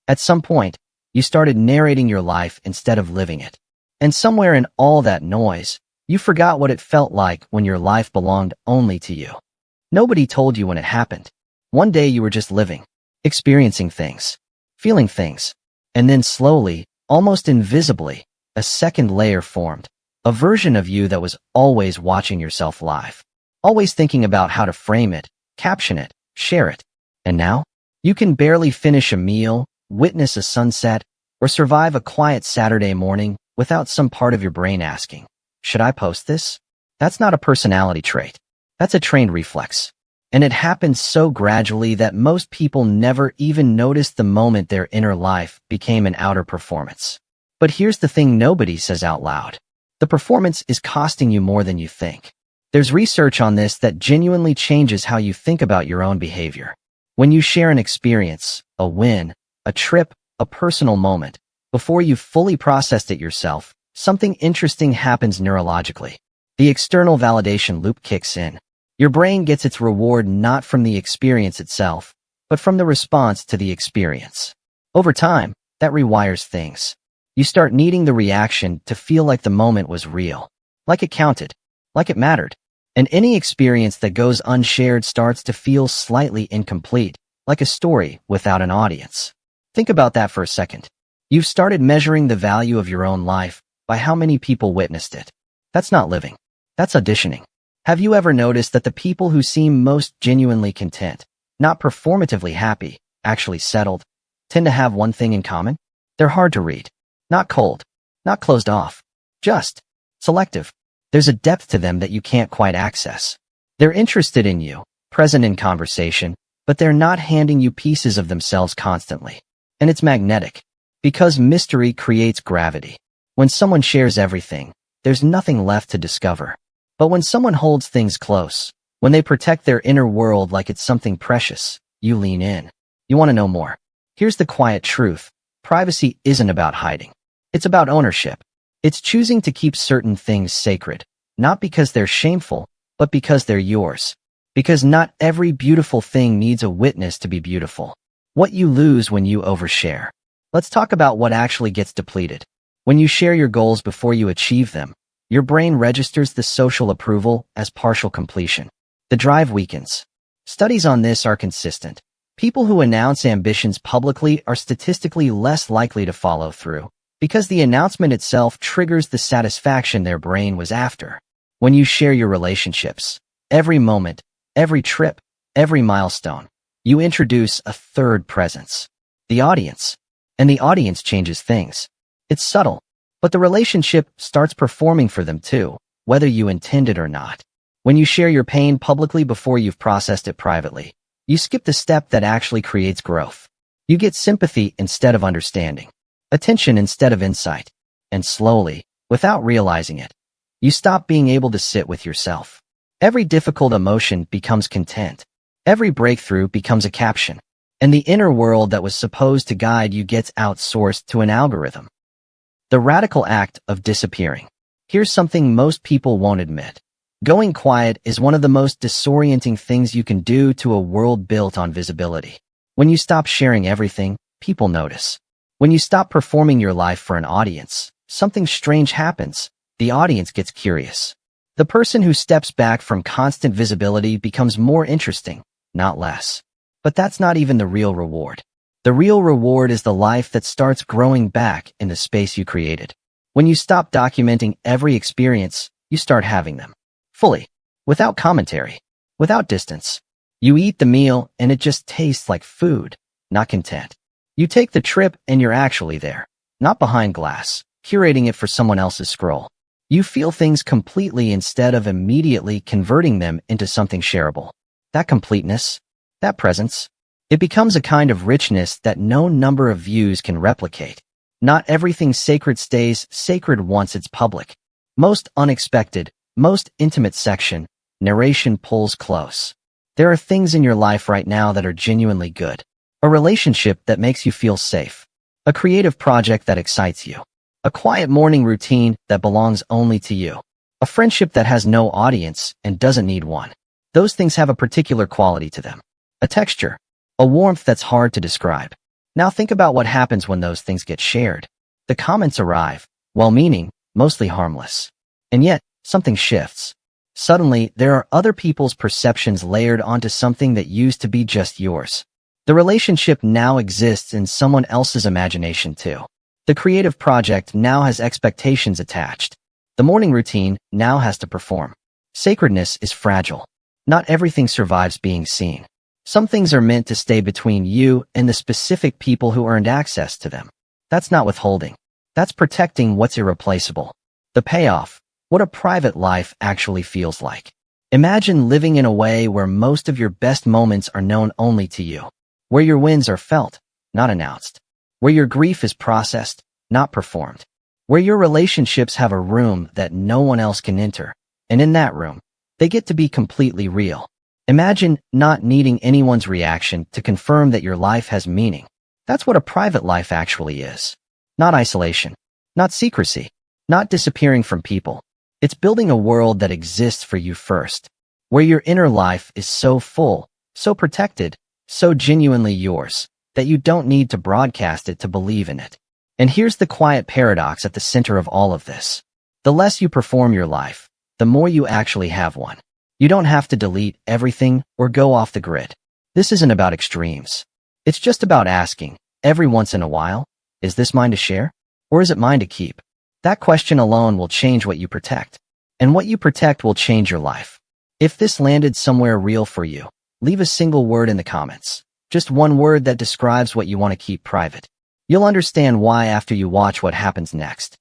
At some point, you started narrating your life instead of living it. And somewhere in all that noise, you forgot what it felt like when your life belonged only to you. Nobody told you when it happened. One day you were just living, experiencing things, feeling things, and then slowly, almost invisibly, a second layer formed, a version of you that was always watching yourself live, always thinking about how to frame it, caption it, share it. And now, you can barely finish a meal, witness a sunset, or survive a quiet Saturday morning without some part of your brain asking, should I post this? That's not a personality trait. That's a trained reflex. And it happens so gradually that most people never even notice the moment their inner life became an outer performance. But here's the thing nobody says out loud. The performance is costing you more than you think. There's research on this that genuinely changes how you think about your own behavior. When you share an experience, a win, a trip, a personal moment, before you've fully processed it yourself, something interesting happens neurologically. The external validation loop kicks in. Your brain gets its reward not from the experience itself, but from the response to the experience. Over time, that rewires things. You start needing the reaction to feel like the moment was real, like it counted, like it mattered. And any experience that goes unshared starts to feel slightly incomplete, like a story without an audience. Think about that for a second. You've started measuring the value of your own life by how many people witnessed it. That's not living. That's auditioning. Have you ever noticed that the people who seem most genuinely content, not performatively happy, actually settled, tend to have one thing in common? They're hard to read. Not cold. Not closed off. Just selective. There's a depth to them that you can't quite access. They're interested in you, present in conversation, but they're not handing you pieces of themselves constantly. And it's magnetic. Because mystery creates gravity. When someone shares everything, there's nothing left to discover. But when someone holds things close, when they protect their inner world like it's something precious, you lean in. You want to know more. Here's the quiet truth. Privacy isn't about hiding. It's about ownership. It's choosing to keep certain things sacred, not because they're shameful, but because they're yours. Because not every beautiful thing needs a witness to be beautiful. What you lose when you overshare. Let's talk about what actually gets depleted. When you share your goals before you achieve them, your brain registers the social approval as partial completion. The drive weakens. Studies on this are consistent. People who announce ambitions publicly are statistically less likely to follow through, because the announcement itself triggers the satisfaction their brain was after. When you share your relationships, every moment, every trip, every milestone, you introduce a third presence. The audience. And the audience changes things. It's subtle. But the relationship starts performing for them too, whether you intend it or not. When you share your pain publicly before you've processed it privately, you skip the step that actually creates growth. You get sympathy instead of understanding, attention instead of insight, and slowly, without realizing it, you stop being able to sit with yourself. Every difficult emotion becomes content. Every breakthrough becomes a caption. And the inner world that was supposed to guide you gets outsourced to an algorithm. The radical act of disappearing. Here's something most people won't admit. Going quiet is one of the most disorienting things you can do to a world built on visibility. When you stop sharing everything, people notice. When you stop performing your life for an audience, something strange happens. The audience gets curious. The person who steps back from constant visibility becomes more interesting, not less. But that's not even the real reward. The real reward is the life that starts growing back in the space you created. When you stop documenting every experience, you start having them. Fully. Without commentary. Without distance. You eat the meal and it just tastes like food, not content. You take the trip and you're actually there, not behind glass, curating it for someone else's scroll. You feel things completely instead of immediately converting them into something shareable. That completeness, that presence, it becomes a kind of richness that no number of views can replicate. Not everything sacred stays sacred once it's public. Most unexpected, most intimate section, narration pulls close. There are things in your life right now that are genuinely good. A relationship that makes you feel safe. A creative project that excites you. A quiet morning routine that belongs only to you. A friendship that has no audience and doesn't need one. Those things have a particular quality to them. A texture. A warmth that's hard to describe. Now think about what happens when those things get shared. The comments arrive, well-meaning, mostly harmless. And yet, something shifts. Suddenly, there are other people's perceptions layered onto something that used to be just yours. The relationship now exists in someone else's imagination too. The creative project now has expectations attached. The morning routine now has to perform. Sacredness is fragile. Not everything survives being seen. Some things are meant to stay between you and the specific people who earned access to them. That's not withholding. That's protecting what's irreplaceable. The payoff, what a private life actually feels like. Imagine living in a way where most of your best moments are known only to you. Where your wins are felt, not announced. Where your grief is processed, not performed. Where your relationships have a room that no one else can enter. And in that room, they get to be completely real. Imagine not needing anyone's reaction to confirm that your life has meaning. That's what a private life actually is. Not isolation. Not secrecy. Not disappearing from people. It's building a world that exists for you first. Where your inner life is so full, so protected, so genuinely yours, that you don't need to broadcast it to believe in it. And here's the quiet paradox at the center of all of this. The less you perform your life, the more you actually have one. You don't have to delete everything or go off the grid. This isn't about extremes. It's just about asking, every once in a while, is this mine to share? Or is it mine to keep? That question alone will change what you protect. And what you protect will change your life. If this landed somewhere real for you, leave a single word in the comments. Just one word that describes what you want to keep private. You'll understand why after you watch what happens next.